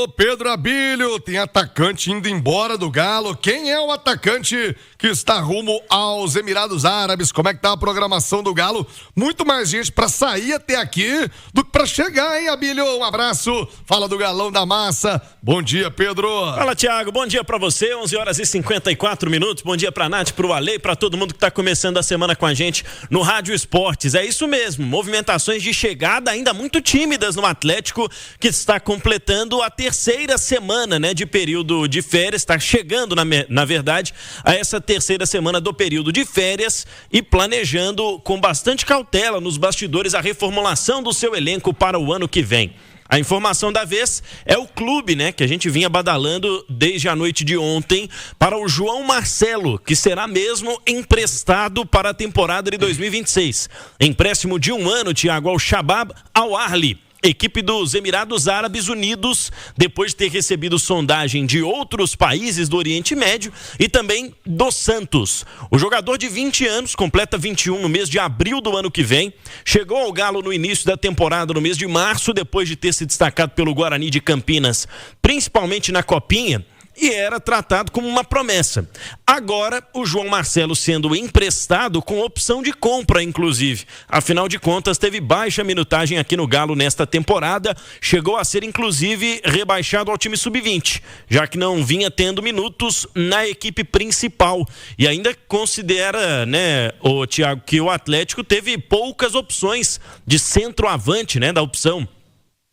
Ô, Pedro Abílio, tem atacante indo embora do Galo. Quem é o atacante que está rumo aos Emirados Árabes? Como é que tá a programação do Galo? Muito mais gente pra sair até aqui do que pra chegar, hein, Abílio? Um abraço. Fala do Galão da Massa. Bom dia, Pedro. Fala, Thiago. Bom dia pra você. 11h54. Bom dia pra Nath, pro Ale, pra todo mundo que tá começando a semana com a gente no Rádio Esportes. É isso mesmo. Movimentações de chegada ainda muito tímidas no Atlético, que está completando a terceira semana, né, de período de férias. Está chegando, na verdade, a essa terceira semana do período de férias e planejando com bastante cautela nos bastidores a reformulação do seu elenco para o ano que vem. A informação da vez é o clube, né, que a gente vinha badalando desde a noite de ontem para o João Marcelo, que será mesmo emprestado para a temporada de 2026. Empréstimo de 1 ano, Thiago, ao Shabab Al-Ahli, equipe dos Emirados Árabes Unidos, depois de ter recebido sondagem de outros países do Oriente Médio e também do Santos. O jogador de 20 anos, completa 21 no mês de abril do ano que vem, chegou ao Galo no início da temporada, no mês de março, depois de ter se destacado pelo Guarani de Campinas, principalmente na Copinha, e era tratado como uma promessa. Agora, o João Marcelo sendo emprestado com opção de compra, inclusive. Afinal de contas, teve baixa minutagem aqui no Galo nesta temporada. Chegou a ser, inclusive, rebaixado ao time sub-20, já que não vinha tendo minutos na equipe principal. E ainda considera, né, o Thiago, que o Atlético teve poucas opções de centroavante, né, da opção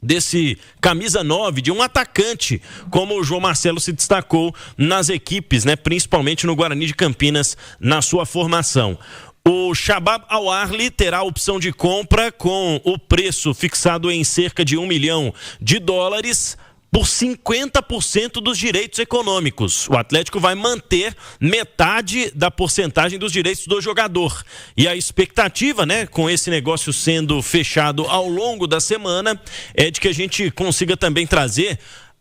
desse camisa 9, de um atacante, como o João Marcelo se destacou nas equipes, né, principalmente no Guarani de Campinas, na sua formação. O Shabab Al-Ahli terá a opção de compra com o preço fixado em cerca de $1 milhão por 50% dos direitos econômicos. O Atlético vai manter metade da porcentagem dos direitos do jogador. E a expectativa, né, com esse negócio sendo fechado ao longo da semana, é de que a gente consiga também trazer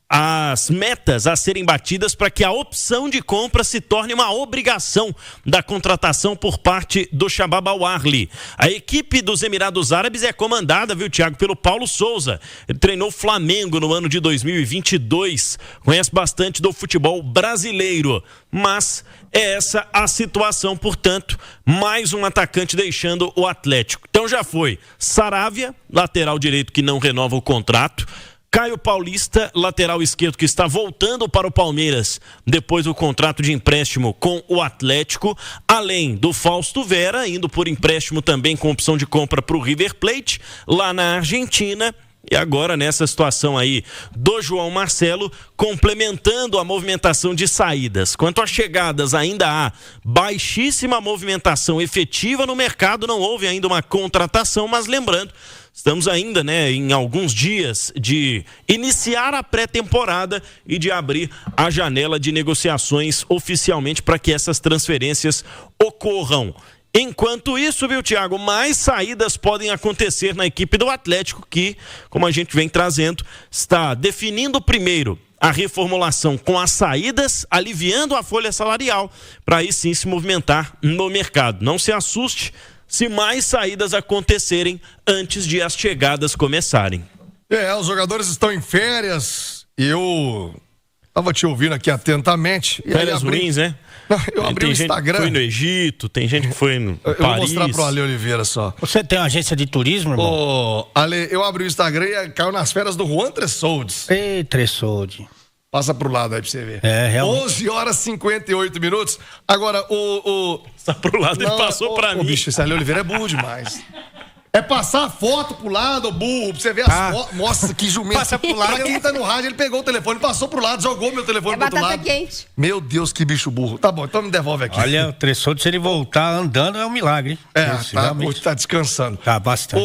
as metas a serem batidas para que a opção de compra se torne uma obrigação da contratação por parte do Shabab Al-Ahli. A equipe dos Emirados Árabes é comandada, viu, Thiago, pelo Paulo Souza. Ele treinou o Flamengo no ano de 2022, conhece bastante do futebol brasileiro, mas é essa a situação, portanto, mais um atacante deixando o Atlético. Então já foi Saravia, lateral direito que não renova o contrato, Caio Paulista, lateral esquerdo que está voltando para o Palmeiras depois do contrato de empréstimo com o Atlético, além do Fausto Vera, indo por empréstimo também com opção de compra para o River Plate, lá na Argentina. E agora nessa situação aí do João Marcelo, complementando a movimentação de saídas. Quanto às chegadas, ainda há baixíssima movimentação efetiva no mercado, não houve ainda uma contratação, mas lembrando, estamos ainda, né, em alguns dias de iniciar a pré-temporada e de abrir a janela de negociações oficialmente para que essas transferências ocorram. Enquanto isso, viu, Thiago, mais saídas podem acontecer na equipe do Atlético, que, como a gente vem trazendo, está definindo primeiro a reformulação com as saídas, aliviando a folha salarial, para aí sim se movimentar no mercado. Não se assuste se mais saídas acontecerem antes de as chegadas começarem. Os jogadores estão em férias e eu estava te ouvindo aqui atentamente. Férias ruins, né? Eu abri o Instagram. Tem gente que foi no Egito, tem gente que foi no Paris. Eu vou mostrar pro Ale Oliveira só. Você tem uma agência de turismo, irmão? Ale, eu abri o Instagram e caiu nas férias do Juan Tressoldes. Ei, Tressoldes. Passa pro lado aí pra você ver. Realmente. 11h58. Agora, Passa pro lado, ele passou pra mim. Bicho, esse Ale Oliveira é burro demais. É passar a foto pro lado, burro, pra você ver as fotos. Nossa, que jumento. Passa pro lado. Pra quem tá no rádio, ele pegou o telefone, passou pro lado, jogou meu telefone pro outro lado. Quente. Meu Deus, que bicho burro. Tá bom, então me devolve aqui. Olha, o Tressoldes, se ele voltar andando, é um milagre. Hoje tá descansando. Tá, bastante.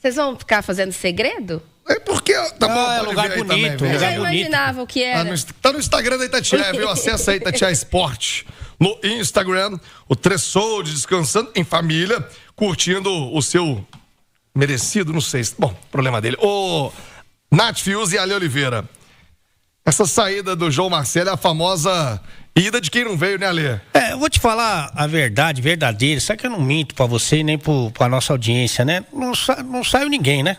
Vocês vão ficar fazendo segredo? É porque... Tá bom, é lugar bonito, também, lugar Eu bonito. imaginava o que era. Tá no Instagram da Itatiaia, viu? Acessa aí, Itatiaia Esporte. No Instagram, o Tressoldes descansando em família, curtindo o seu merecido, não sei. Bom, problema dele. Nath Fiuza e Ale Oliveira. Essa saída do João Marcelo é a famosa ida de quem não veio, né, Ale? Eu vou te falar a verdade, verdadeira. Sabe que eu não minto pra você nem pra nossa audiência, né? Não saiu ninguém, né?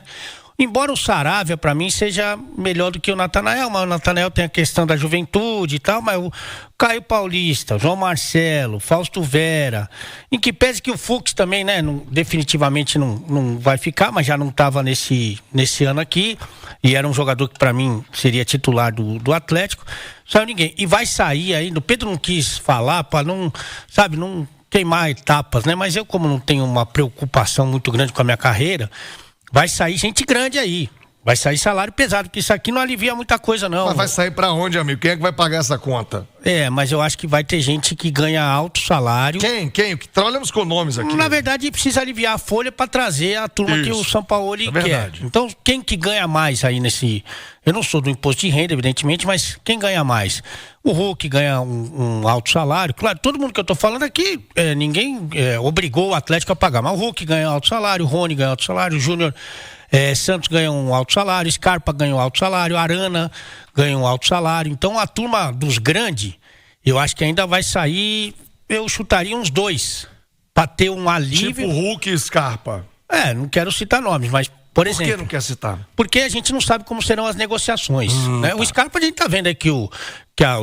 Embora o Saravia, para mim, seja melhor do que o Natanael, mas o Natanael tem a questão da juventude e tal, mas o Caio Paulista, o João Marcelo, Fausto Vera, em que pese que o Fux também, né, definitivamente não vai ficar, mas já não estava nesse ano aqui, e era um jogador que para mim seria titular do Atlético, saiu ninguém. E vai sair ainda, o Pedro não quis falar para não queimar etapas, né, mas eu, como não tenho uma preocupação muito grande com a minha carreira, vai sair gente grande aí. Vai sair salário pesado, porque isso aqui não alivia muita coisa, não. Mas vai sair pra onde, amigo? Quem é que vai pagar essa conta? Mas eu acho que vai ter gente que ganha alto salário. Quem? Trabalhamos com nomes aqui. Na verdade, precisa aliviar a folha para trazer a turma que o São Paulo quer. Então, quem que ganha mais aí nesse... Eu não sou do imposto de renda, evidentemente, mas quem ganha mais? O Hulk ganha um alto salário. Claro, todo mundo que eu tô falando aqui, ninguém obrigou o Atlético a pagar. Mas o Hulk ganha alto salário, o Rony ganha alto salário, o Júnior... Santos ganha um alto salário, Scarpa ganha um alto salário, Arana ganha um alto salário. Então a turma dos grandes, eu acho que ainda vai sair, eu chutaria uns 2 para ter um alívio. Tipo Hulk e Scarpa. Não quero citar nomes, mas por exemplo. Por que não quer citar? Porque a gente não sabe como serão as negociações, né? O Scarpa a gente tá vendo aí que o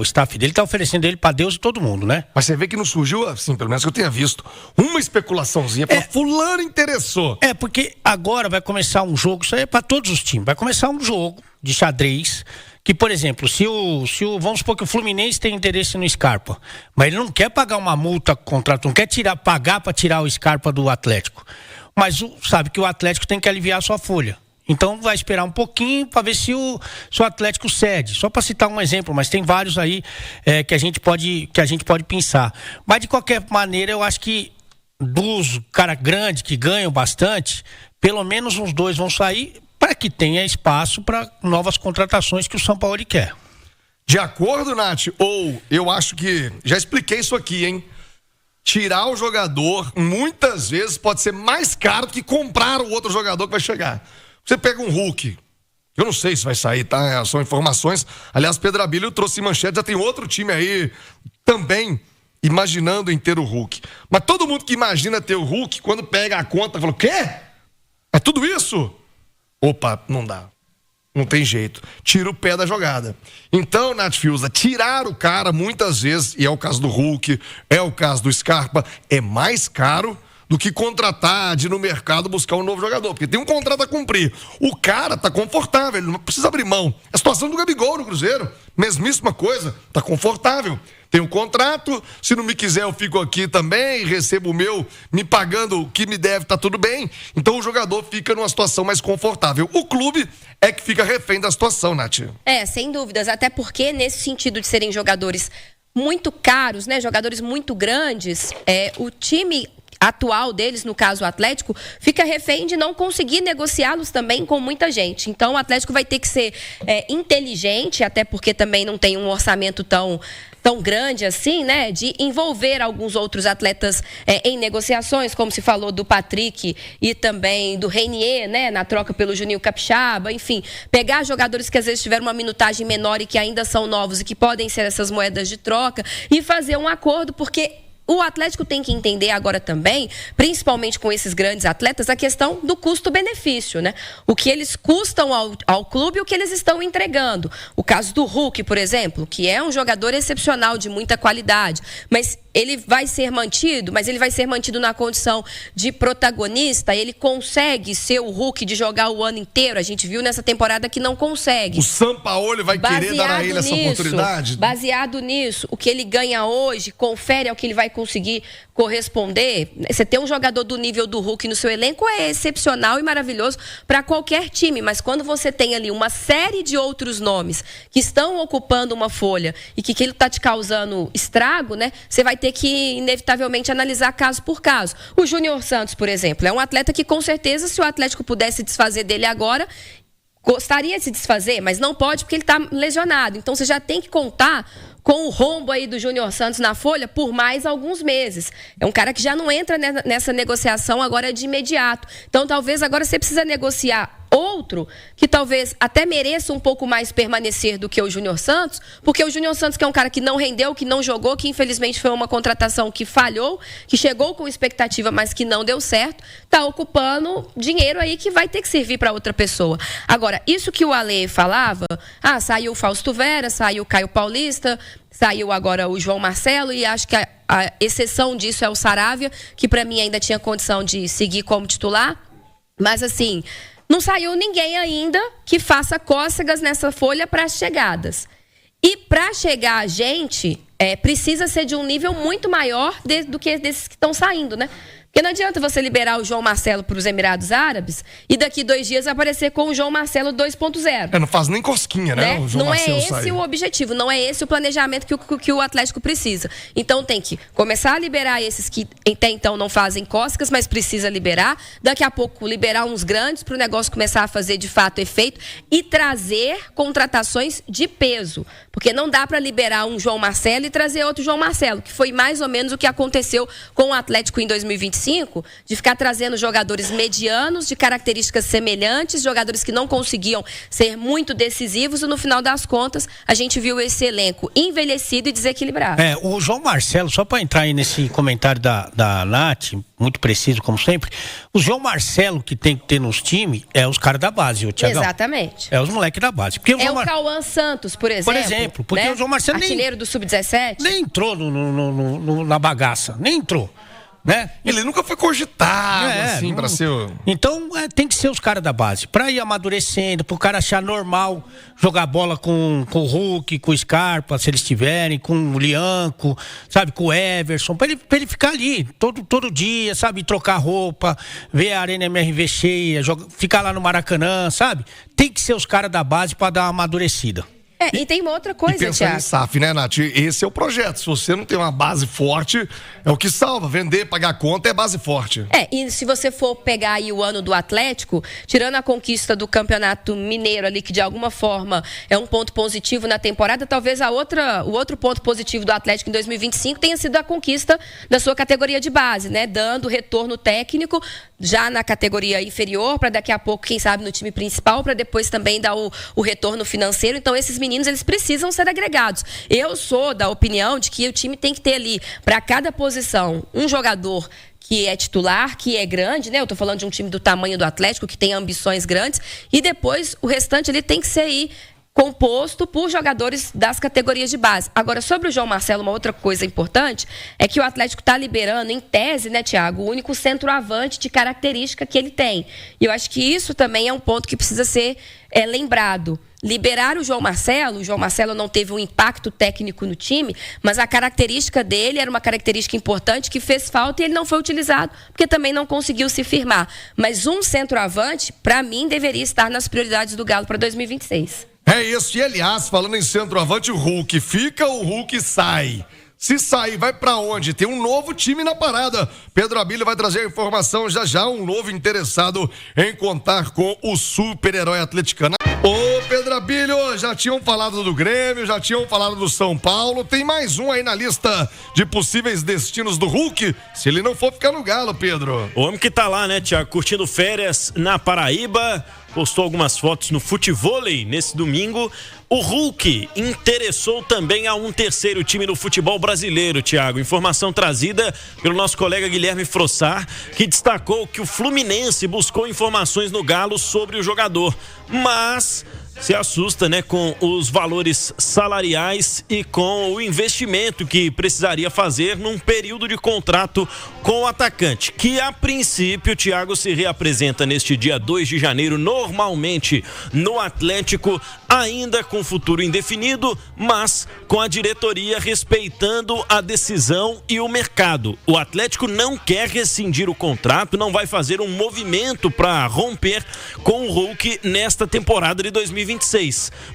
staff dele tá oferecendo ele pra Deus e todo mundo, né? Mas você vê que não surgiu, assim, pelo menos que eu tenha visto, uma especulaçãozinha pra fulano interessou. Porque agora vai começar um jogo, isso aí é pra todos os times, vai começar um jogo de xadrez, que, por exemplo, se o vamos supor que o Fluminense tem interesse no Scarpa, mas ele não quer pagar uma multa contrato, não quer pagar pra tirar o Scarpa do Atlético, mas sabe que o Atlético tem que aliviar a sua folha. Então vai esperar um pouquinho para ver se o Atlético cede. Só para citar um exemplo, mas tem vários aí que a gente pode pensar. Mas de qualquer maneira, eu acho que dos caras grandes que ganham bastante, pelo menos uns 2 vão sair para que tenha espaço para novas contratações que o São Paulo quer. De acordo, Nath? Ou eu acho que já expliquei isso aqui, hein? Tirar o jogador muitas vezes pode ser mais caro do que comprar o outro jogador que vai chegar. Você pega um Hulk, eu não sei se vai sair, tá? São informações. Aliás, Pedro Abílio trouxe manchete, já tem outro time aí também imaginando em ter o Hulk. Mas todo mundo que imagina ter o Hulk, quando pega a conta, fala, o quê? É tudo isso? Opa, não dá. Não tem jeito. Tira o pé da jogada. Então, Nath Fiuza, tirar o cara muitas vezes, e é o caso do Hulk, é o caso do Scarpa, é mais caro do que contratar, de ir no mercado buscar um novo jogador, porque tem um contrato a cumprir. O cara tá confortável, ele não precisa abrir mão. A situação do Gabigol no Cruzeiro, mesmíssima coisa, tá confortável. Tem um contrato, se não me quiser eu fico aqui também, recebo o meu, me pagando o que me deve, tá tudo bem. Então o jogador fica numa situação mais confortável. O clube é que fica refém da situação, Nath. Sem dúvidas, até porque nesse sentido de serem jogadores muito caros, né, jogadores muito grandes, o time atual deles, no caso o Atlético, fica refém de não conseguir negociá-los também com muita gente. Então o Atlético vai ter que ser inteligente, até porque também não tem um orçamento tão grande assim, né, de envolver alguns outros atletas em negociações, como se falou do Patrick e também do Reinier, né, na troca pelo Juninho Capixaba, enfim, pegar jogadores que às vezes tiveram uma minutagem menor e que ainda são novos e que podem ser essas moedas de troca e fazer um acordo, porque o Atlético tem que entender agora também, principalmente com esses grandes atletas, a questão do custo-benefício, né? O que eles custam ao clube e o que eles estão entregando. O caso do Hulk, por exemplo, que é um jogador excepcional, de muita qualidade, mas ele vai ser mantido, na condição de protagonista. Ele consegue ser o Hulk de jogar o ano inteiro. A gente viu nessa temporada que não consegue. O Sampaoli vai querer dar a ele essa oportunidade? Baseado nisso, o que ele ganha hoje confere ao que ele vai conseguir corresponder. Você ter um jogador do nível do Hulk no seu elenco é excepcional e maravilhoso para qualquer time, mas quando você tem ali uma série de outros nomes que estão ocupando uma folha e que aquilo está te causando estrago, né? Você vai ter que, inevitavelmente, analisar caso por caso. O Júnior Santos, por exemplo, é um atleta que, com certeza, se o Atlético pudesse desfazer dele agora, gostaria de se desfazer, mas não pode porque ele está lesionado. Então, você já tem que contar com o rombo aí do Júnior Santos na folha por mais alguns meses. É um cara que já não entra nessa negociação agora de imediato. Então, talvez agora você precisa negociar outro que talvez até mereça um pouco mais permanecer do que o Júnior Santos, porque o Júnior Santos, que é um cara que não rendeu, que não jogou, que infelizmente foi uma contratação que falhou, que chegou com expectativa, mas que não deu certo, está ocupando dinheiro aí que vai ter que servir para outra pessoa. Agora, isso que o Ale falava, saiu o Fausto Vera, saiu o Caio Paulista, saiu agora o João Marcelo, e acho que a exceção disso é o Saravia, que para mim ainda tinha condição de seguir como titular, mas assim, não saiu ninguém ainda que faça cócegas nessa folha para as chegadas. E para chegar a gente, precisa ser de um nível muito maior do que desses que estão saindo, né? Porque não adianta você liberar o João Marcelo para os Emirados Árabes e daqui 2 dias aparecer com o João Marcelo 2.0. Não faz nem cosquinha, né? O João não Marcelo é esse sair. o objetivo, não é esse o planejamento que o Atlético precisa. Então tem que começar a liberar esses que até então não fazem cócegas, mas precisa liberar. Daqui a pouco liberar uns grandes para o negócio começar a fazer de fato efeito e trazer contratações de peso. Porque não dá para liberar um João Marcelo e trazer outro João Marcelo, que foi mais ou menos o que aconteceu com o Atlético em 2025, de ficar trazendo jogadores medianos, de características semelhantes, jogadores que não conseguiam ser muito decisivos, e no final das contas a gente viu esse elenco envelhecido e desequilibrado. O João Marcelo, só para entrar aí nesse comentário da Nath, muito preciso como sempre, o João Marcelo que tem que ter nos times é os caras da base, o Thiagão. Exatamente. É os moleques da base. Porque o Cauã Santos, por exemplo. Porque o João Marcelo artilheiro do Sub-17. Nem entrou na bagaça, nem entrou. Né? Ele nunca foi cogitado, assim, pra ser... Então, tem que ser os caras da base, pra ir amadurecendo, pro cara achar normal jogar bola com o Hulk, com o Scarpa, se eles tiverem, com o Lianco, sabe, com o Everson, pra ele ficar ali todo dia, sabe, trocar roupa, ver a Arena MRV cheia, ficar lá no Maracanã, sabe? Tem que ser os caras da base pra dar uma amadurecida. E tem uma outra coisa, Thiago. Pensar em SAF, né, Nath? Esse é o projeto. Se você não tem uma base forte, é o que salva. Vender, pagar conta é base forte. E se você for pegar aí o ano do Atlético, tirando a conquista do Campeonato Mineiro ali, que de alguma forma é um ponto positivo na temporada, talvez o outro ponto positivo do Atlético em 2025 tenha sido a conquista da sua categoria de base, né? Dando retorno técnico já na categoria inferior, para daqui a pouco, quem sabe, no time principal, para depois também dar o retorno financeiro. Então, esses meninos, eles precisam ser agregados. Eu sou da opinião de que o time tem que ter ali, para cada posição, um jogador que é titular, que é grande, né? Eu tô falando de um time do tamanho do Atlético, que tem ambições grandes, e depois o restante ali tem que ser aí composto por jogadores das categorias de base. Agora, sobre o João Marcelo, uma outra coisa importante é que o Atlético está liberando, em tese, né, Thiago, o único centroavante de característica que ele tem. E eu acho que isso também é um ponto que precisa ser lembrado. Liberar o João Marcelo não teve um impacto técnico no time, mas a característica dele era uma característica importante que fez falta e ele não foi utilizado, porque também não conseguiu se firmar. Mas um centroavante, para mim, deveria estar nas prioridades do Galo para 2026. É isso, e aliás, falando em centroavante, o Hulk fica, o Hulk sai. Se sair, vai pra onde? Tem um novo time na parada. Pedro Abílio vai trazer a informação já, um novo interessado em contar com o super-herói atleticano. Ô, Pedro Abílio, já tinham falado do Grêmio, já tinham falado do São Paulo, tem mais um aí na lista de possíveis destinos do Hulk, se ele não for ficar no Galo, Pedro. O homem que tá lá, né, Thiago, curtindo férias na Paraíba, postou algumas fotos no Futevôlei nesse domingo. O Hulk interessou também a um terceiro time no futebol brasileiro, Thiago. Informação trazida pelo nosso colega Guilherme Frossar, que destacou que o Fluminense buscou informações no Galo sobre o jogador, mas se assusta, né, com os valores salariais e com o investimento que precisaria fazer num período de contrato com o atacante, que a princípio, Thiago, se reapresenta neste dia 2 de janeiro, normalmente no Atlético, ainda com futuro indefinido, mas com a diretoria respeitando a decisão e o mercado. O Atlético não quer rescindir o contrato, não vai fazer um movimento para romper com o Hulk nesta temporada de 2026.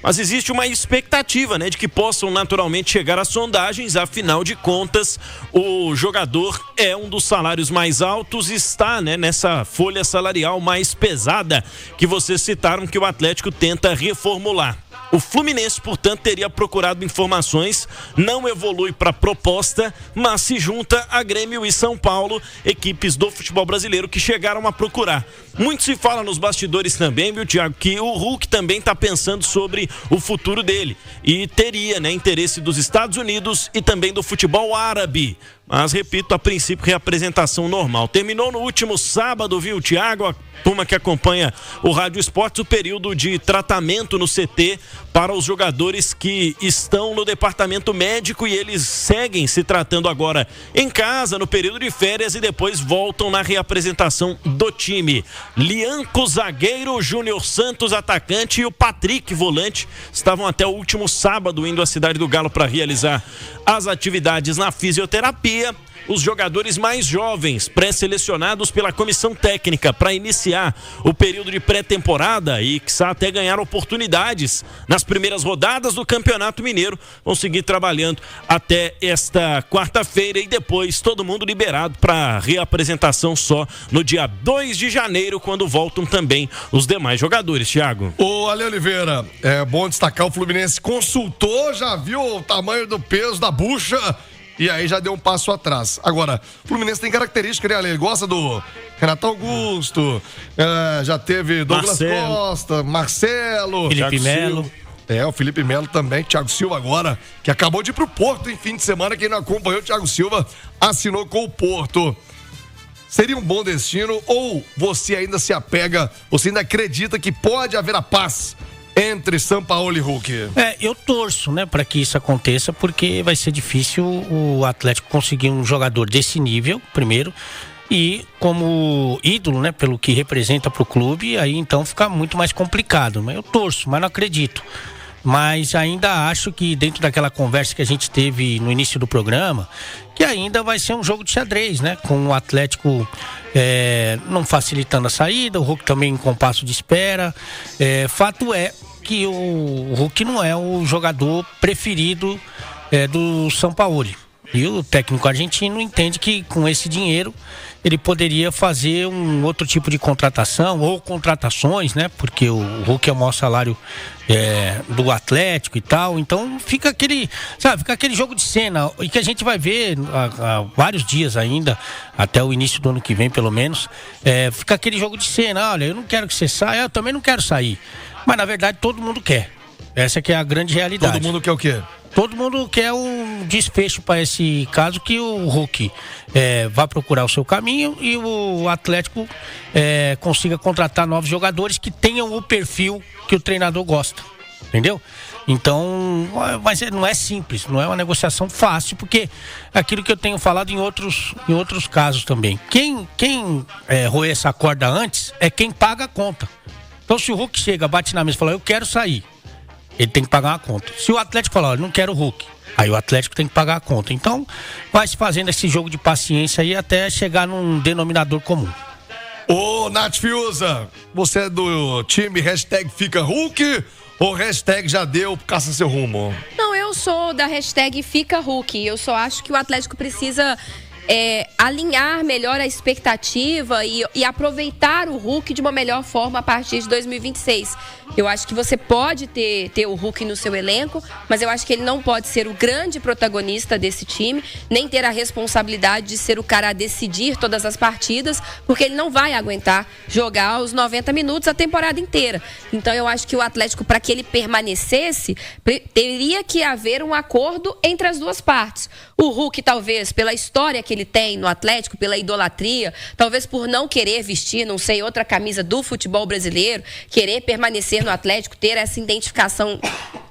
Mas existe uma expectativa, né, de que possam naturalmente chegar às sondagens. Afinal de contas, o jogador é um dos salários mais altos e está, né, nessa folha salarial mais pesada que vocês citaram, que o Atlético tenta reformular. lá. O Fluminense, portanto, teria procurado informações, não evolui para proposta, mas se junta a Grêmio e São Paulo, equipes do futebol brasileiro que chegaram a procurar. Muito se fala nos bastidores também, viu, Thiago, que o Hulk também está pensando sobre o futuro dele e teria, né, interesse dos Estados Unidos e também do futebol árabe. Mas, repito, a princípio, reapresentação normal. Terminou no último sábado, viu, Thiago? A turma que acompanha o Rádio Esportes, o período de tratamento no CT para os jogadores que estão no departamento médico e eles seguem se tratando agora em casa, no período de férias, e depois voltam na reapresentação do time. Lianco, zagueiro, Júnior Santos, atacante, e o Patrick, volante, estavam até o último sábado indo à Cidade do Galo para realizar as atividades na fisioterapia. Os jogadores mais jovens, pré-selecionados pela comissão técnica para iniciar o período de pré-temporada e quiçá até ganhar oportunidades nas primeiras rodadas do Campeonato Mineiro, vão seguir trabalhando até esta quarta-feira e depois todo mundo liberado para reapresentação só no dia 2 de janeiro, quando voltam também os demais jogadores, Thiago. Ô, Ale Oliveira, é bom destacar, o Fluminense consultou, já viu o tamanho do peso da bucha e aí já deu um passo atrás. Agora, o Fluminense tem característica, né, Ale? Ele gosta do Renato Augusto, já teve Douglas Costa, Marcelo, Felipe Melo. O Felipe Melo também, Thiago Silva agora, que acabou de ir pro Porto em fim de semana. Quem não acompanhou, o Thiago Silva assinou com o Porto. Seria um bom destino ou você ainda se apega, você ainda acredita que pode haver a paz entre São Paulo e Hulk? Eu torço, né, para que isso aconteça, porque vai ser difícil o Atlético conseguir um jogador desse nível, primeiro, e como ídolo, né, pelo que representa pro clube, aí então fica muito mais complicado. Mas eu torço, mas não acredito. Mas ainda acho que dentro daquela conversa que a gente teve no início do programa, que ainda vai ser um jogo de xadrez, né, com o Atlético não facilitando a saída, o Hulk também em compasso de espera. Fato é que o Hulk não é o jogador preferido do Sampaoli. E o técnico argentino entende que com esse dinheiro ele poderia fazer um outro tipo de contratação ou contratações, né? Porque o Hulk é o maior salário do Atlético e tal. Então fica aquele jogo de cena e que a gente vai ver há vários dias ainda, até o início do ano que vem pelo menos. Fica aquele jogo de cena, olha, eu não quero que você saia, eu também não quero sair. Mas na verdade todo mundo quer. Essa que é a grande realidade. Todo mundo quer o quê? Todo mundo quer um desfecho para esse caso, que o Hulk vá procurar o seu caminho e o Atlético consiga contratar novos jogadores que tenham o perfil que o treinador gosta, entendeu? Então, mas não é simples, não é uma negociação fácil, porque aquilo que eu tenho falado em outros casos também. Quem roer essa corda antes é quem paga a conta. Então, se o Hulk chega, bate na mesa e fala, eu quero sair, ele tem que pagar uma conta. Se o Atlético falar, olha, não quero o Hulk, aí o Atlético tem que pagar a conta. Então, vai se fazendo esse jogo de paciência aí até chegar num denominador comum. Ô, Nath Fiuza, você é do time hashtag Fica Hulk ou hashtag já deu, caça seu rumo? Não, eu sou da hashtag Fica Hulk. Eu só acho que o Atlético precisa alinhar melhor a expectativa e aproveitar o Hulk de uma melhor forma a partir de 2026. Eu acho que você pode ter o Hulk no seu elenco, mas eu acho que ele não pode ser o grande protagonista desse time, nem ter a responsabilidade de ser o cara a decidir todas as partidas, porque ele não vai aguentar jogar os 90 minutos a temporada inteira. Então eu acho que o Atlético, para que ele permanecesse, teria que haver um acordo entre as duas partes. O Hulk, talvez, pela história que ele tem no Atlético, pela idolatria, talvez por não querer vestir, não sei, outra camisa do futebol brasileiro, querer permanecer no Atlético, ter essa identificação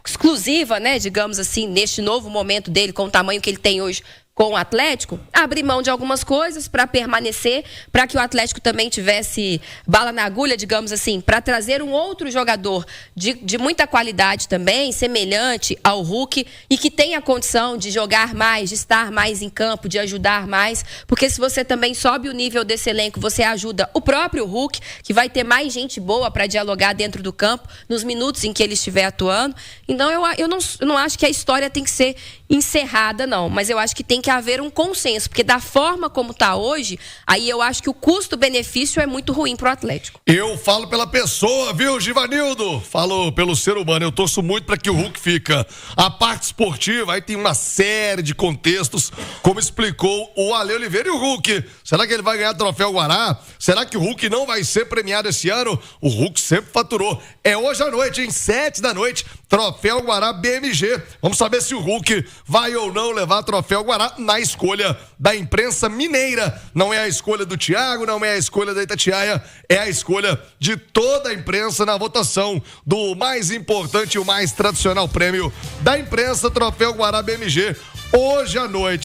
exclusiva, né, digamos assim, neste novo momento dele, com o tamanho que ele tem hoje com o Atlético, abrir mão de algumas coisas para permanecer, para que o Atlético também tivesse bala na agulha, digamos assim, para trazer um outro jogador de muita qualidade também, semelhante ao Hulk, e que tenha condição de jogar mais, de estar mais em campo, de ajudar mais, porque se você também sobe o nível desse elenco, você ajuda o próprio Hulk, que vai ter mais gente boa para dialogar dentro do campo, nos minutos em que ele estiver atuando. Então eu não acho que a história tem que ser encerrada, não. Mas eu acho que tem que haver um consenso, porque da forma como está hoje, aí eu acho que o custo-benefício é muito ruim pro Atlético. Eu falo pela pessoa, viu, Givanildo? Falo pelo ser humano. Eu torço muito para que o Hulk fica. A parte esportiva, aí tem uma série de contextos, como explicou o Ale Oliveira. E o Hulk? Será que ele vai ganhar troféu Guará? Será que o Hulk não vai ser premiado esse ano? O Hulk sempre faturou. É hoje à noite, em 7 da noite, troféu Guará BMG. Vamos saber se o Hulk vai ou não levar troféu Guará na escolha da imprensa mineira. Não é a escolha do Thiago, não é a escolha da Itatiaia, é a escolha de toda a imprensa na votação do mais importante e o mais tradicional prêmio da imprensa, troféu Guará BMG, hoje à noite.